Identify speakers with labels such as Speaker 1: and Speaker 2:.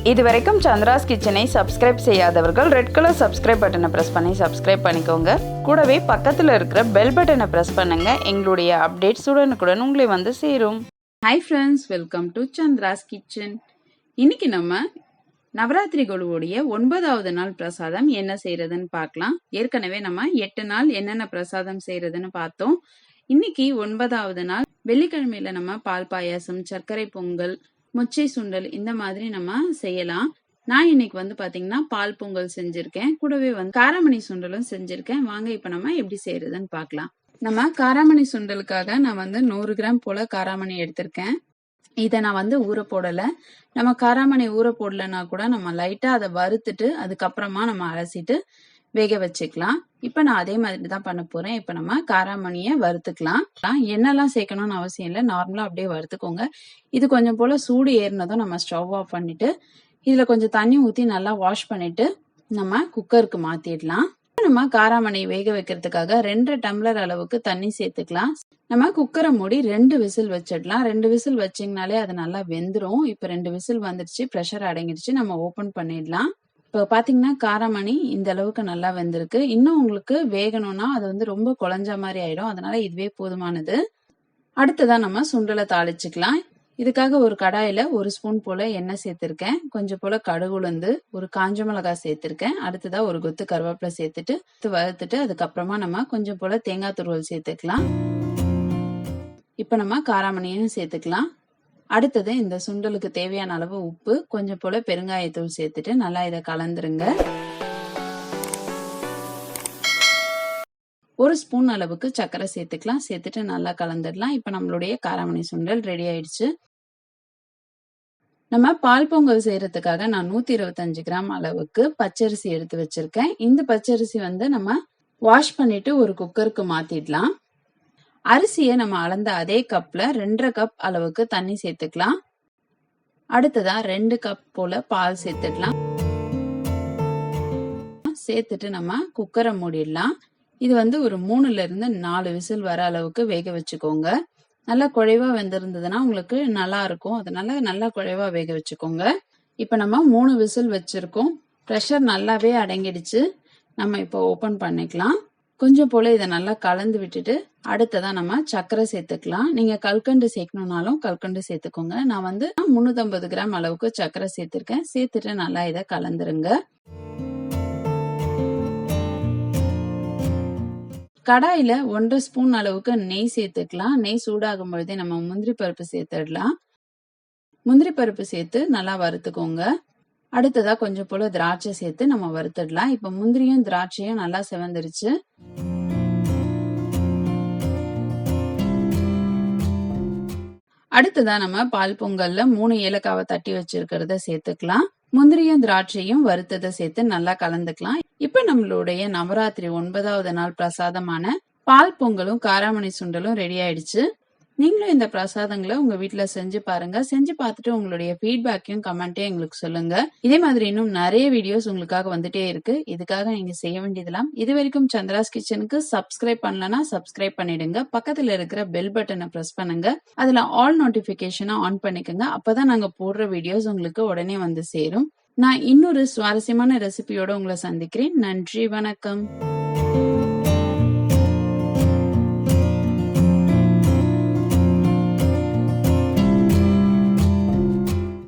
Speaker 1: இதுவரைக்கும் சந்திராஸ் கிச்சனை சப்ஸ்கிரைப் செய்யாதவர்கள் ரெட் கலர் சப்ஸ்கிரைப் பட்டனை ப்ரெஸ் பண்ணி சப்ஸ்கிரைப் பண்ணிக்கோங்க. கூடவே பக்கத்தில் இருக்கிற பெல் பட்டனை ப்ரெஸ் பண்ணுங்க. எங்களுடைய அப்டேட்ஸ் உடனுக்குடன் உங்களை வந்து சேரும். Hi friends, welcome to Chandra's kitchen. இன்னைக்கு நம்ம நவராத்திரி கொலுவுடைய 9வது நாள் பிரசாதம் என்ன செய்யறதுன்னு பார்க்கலாம். ஏற்கனவே நம்ம 8 நாள் என்னென்ன பிரசாதம் செய்யறதுன்னு பார்த்தோம். இன்னைக்கு 9வது நாள் வெள்ளிக்கிழமையில நம்ம பால் பாயாசம், சர்க்கரை பொங்கல், மொச்சை சுண்டல் இந்த மாதிரி நம்ம செய்யலாம். நான் இன்னைக்கு வந்து பாத்தீங்கன்னா பால் பொங்கல் செஞ்சிருக்கேன். கூடவே வந்து காராமணி சுண்டலும் செஞ்சிருக்கேன். வாங்க இப்ப நம்ம எப்படி செய்யறதுன்னு பார்க்கலாம். நம்ம காராமணி சுண்டலுக்காக நான் வந்து 100 கிராம் போல காராமணி எடுத்திருக்கேன். இதை நான் வந்து ஊற போடல. நம்ம காராமணி ஊற போடலன்னா கூட நம்ம லைட்டா அதை வறுத்துட்டு அதுக்கப்புறமா நம்ம அலசிட்டு வேக வச்சுக்கலாம். இப்ப நான் அதே மாதிரி தான் பண்ண போறேன். இப்ப நம்ம காராமணியை வறுத்துக்கலாம். எண்ணெய்லாம் சேர்க்கணும்னு அவசியம் இல்லை, நார்மலா அப்படியே வறுத்துக்கோங்க. இது கொஞ்சம் போல சூடு ஏறினதும் நம்ம ஸ்டவ் ஆஃப் பண்ணிட்டு இதுல கொஞ்சம் தண்ணி ஊத்தி நல்லா வாஷ் பண்ணிட்டு நம்ம குக்கருக்கு மாத்திடலாம். நம்ம காராமணி வேக வைக்கிறதுக்காக 2 டம்ளர் அளவுக்கு தண்ணி சேர்த்துக்கலாம். நம்ம குக்கரை மூடி 2 விசில் வச்சிடலாம். 2 விசில் வச்சிங்கனாலே அது நல்லா வெந்துரும். இப்ப 2 விசில் வந்துருச்சு, ப்ரெஷர் அடங்கிடுச்சு. நம்ம ஓபன் பண்ணிடலாம். இப்போ பாத்தீங்கன்னா காராமணி இந்த அளவுக்கு நல்லா வெந்திருக்கு. இன்னும் உங்களுக்கு வேகணும்னா அது வந்து ரொம்ப குழஞ்ச மாதிரி ஆயிடும். அதனால இதுவே போதுமானது. அடுத்ததான் நம்ம சுண்டலை தாளிச்சுக்கலாம். இதுக்காக ஒரு கடாயில 1 ஸ்பூன் போல எண்ணெய் சேர்த்திருக்கேன். கொஞ்சம் போல கடுகு உளுந்து, ஒரு காஞ்ச மிளகாய் சேர்த்திருக்கேன். அடுத்ததா ஒரு கொத்து கருவேப்பிலை சேர்த்துட்டு வறுத்துட்டு அதுக்கப்புறமா நம்ம கொஞ்சம் போல தேங்காய் துருவல் சேர்த்துக்கலாம். இப்ப நம்ம காராமணியும் சேர்த்துக்கலாம். அடுத்தது இந்த சுண்டலுக்கு தேவையான அளவு உப்பு, கொஞ்சம் போல பெருங்காயத்தூள் சேர்த்துட்டு நல்லா இதை கலந்துருங்க. 1 ஸ்பூன் அளவுக்கு சர்க்கரை சேர்த்துக்கலாம். சேர்த்துட்டு நல்லா கலந்துடலாம். இப்ப நம்மளுடைய காராமணி சுண்டல் ரெடி ஆயிடுச்சு. நம்ம பால் பொங்கல் செய்யறதுக்காக நான் 125 கிராம் அளவுக்கு பச்சரிசி எடுத்து வச்சிருக்கேன். இந்த பச்சரிசி வந்து நம்ம வாஷ் பண்ணிட்டு ஒரு குக்கருக்கு மாத்திடலாம். அரிசியை நம்ம அளந்த அதே கப்ல 2.5 கப் அளவுக்கு தண்ணி சேர்த்துக்கலாம். அடுத்ததா 2 கப் போல பால் சேர்த்துக்கலாம். சேர்த்துட்டு நம்ம குக்கரை மூடிடலாம். இது வந்து ஒரு 3ல இருந்து 4 விசில் வர அளவுக்கு வேக வச்சுக்கோங்க. நல்லா குழைவா வெந்திருந்ததுன்னா உங்களுக்கு நல்லா இருக்கும். அதனால நல்லா குழைவா வேக வச்சுக்கோங்க. இப்ப நம்ம 3 விசில் வச்சிருக்கோம். ப்ரெஷர் நல்லாவே அடங்கிடுச்சு. நம்ம இப்போ ஓபன் பண்ணிக்கலாம். கொஞ்சம் போல இதை நல்லா கலந்து விட்டுட்டு அடுத்ததா நம்ம சர்க்கரை சேர்த்துக்கலாம். நீங்க கல்கண்டு சேர்க்கணும்னாலும் கல்கண்டு சேர்த்துக்கோங்க. நான் வந்து 350 கிராம் அளவுக்கு சர்க்கரை சேர்த்திருக்கேன். சேர்த்துட்டு நல்லா இதை கலந்துருங்க. கடாயில 1.5 ஸ்பூன் அளவுக்கு நெய் சேர்த்துக்கலாம். நெய் சூடாகும் பொழுதே நம்ம முந்திரி பருப்பு சேர்த்துடலாம். முந்திரி பருப்பு சேர்த்து நல்லா வறுத்துக்கோங்க. அடுத்ததா கொஞ்சம் போல திராட்சை சேர்த்து நம்ம வறுத்துடலாம். இப்ப முந்திரியும் திராட்சையும் நல்லா செவந்துருச்சு. அடுத்ததா நம்ம பால் பொங்கல்ல 3 ஏலக்காவை தட்டி வச்சிருக்கிறத சேர்த்துக்கலாம். முந்திரியும் திராட்சையும் வறுத்ததை சேர்த்து நல்லா கலந்துக்கலாம். இப்ப நம்மளுடைய நவராத்திரி 9வது நாள் பிரசாதமான பால் பொங்கலும் காராமணி சுண்டலும் ரெடி ஆயிடுச்சு. நீங்களும் இந்த பிரசாதங்களை உங்க வீட்டுல செஞ்சு பாருங்க. செஞ்சு பார்த்துட்டு உங்களுடைய ஃபீட்பேக்கையும் கமெண்ட்டையும் எங்களுக்கு சொல்லுங்க. இதே மாதிரி இன்னும் நிறைய வீடியோஸ் உங்களுக்காக வந்துட்டே இருக்கு. இதுக்காக நீங்க செய்ய வேண்டியதெல்லாம், இது வரைக்கும் சந்திராஸ் கிச்சனுக்கு சப்ஸ்கிரைப் பண்ணலன்னா சப்ஸ்கிரைப் பண்ணிடுங்க. பக்கத்துல இருக்கிற பெல் பட்டனை பிரஸ் பண்ணுங்க. அதுல ஆல் நோட்டிபிகேஷனை ஆன் பண்ணிக்கோங்க. அப்பதான் நாங்க போடுற வீடியோஸ் உங்களுக்கு உடனே வந்து சேரும். நான் இன்னொரு சுவாரஸ்யமான ரெசிபியோட உங்களை சந்திக்கிறேன். நன்றி, வணக்கம்.